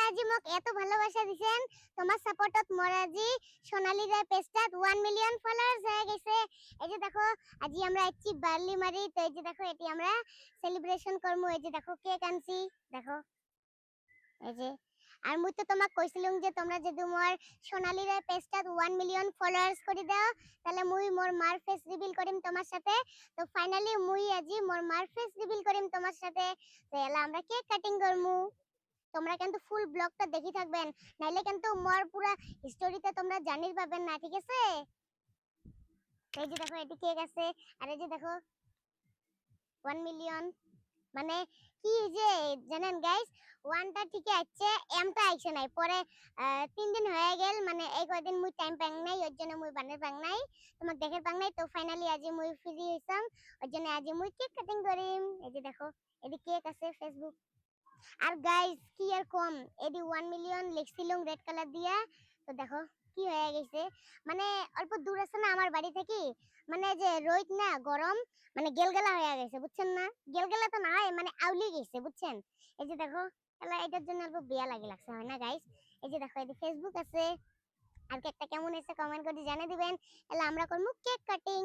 আজি মোক এত ভালোবাসা দিছেন তোমার সাপোর্টত মোর আজি সোনালী রায় পেজটাত 1 মিলিয়ন ফলোয়ার্স হয়ে গেছে। এই যে দেখো আজি আমরা একটি বার্লি মারি, তো এই যে দেখো এটি আমরা সেলিব্রেশন করমু। এই যে দেখো কেক আনছি, দেখো এই যে। আর মুই তো তোমাক কইছিলুম যে তোমরা যদি মোর সোনালী রায় পেজটাত 1 মিলিয়ন ফলোয়ার্স করে দাও তাহলে মুই মোর মার ফেস রিভিল করিম তোমার সাথে। তো ফাইনালি মুই আজি মোর মার ফেস রিভিল করিম তোমার সাথে। তো এলা আমরা কেক কাটিং করমু। তোমরা কিন্তু ফুল ব্লগটা দেখি থাকবেন, নাইলে কিন্তু মোর পুরা স্টোরিতে তোমরা জানির পাবেন না, ঠিক আছে? এই যে দেখো এটি কেক আছে, আর এই যে দেখো 1 মিলিয়ন মানে কি যে জানেন গাইস, ওয়ানটা ঠিকই আছে, এমটা আইছে নাই। পরে 3 দিন হয়ে গেল, মানে এই কয়দিন মুই টাইম পাং নাই, ওর জন্য মুই বানার পাং নাই, তোমাক দেখে পাং নাই। তো ফাইনালি আজি মুই ফ্রি হইছাম, ওর জন্য আজি মুই কেক কাটিং করিম। এই যে দেখো এটি কেক আছে ফেসবুক। আর গাইস কি আর কম, এডি 1 মিলিয়ন লিখছিলাম রেড কালার দিয়া। তো দেখো কি হয়ে গেছে, মানে অল্প দূর আছে না আমার বাড়ি থেকে, মানে যে রোদ না গরম, মানে গেলগেলা হয়ে গেছে, বুঝছেন না? গেলগেলা তো না, মানে আউলি গেছে, বুঝছেন? এই যে দেখো, এলা এটার জন্য অল্প বেয়া লাগছে, হয় না গাইস? এই যে দেখো এটি ফেসবুক আছে। আর কেকটা কেমন হয়েছে কমেন্ট করে জানিয়ে দিবেন। এলা আমরা করব কেক কাটিং।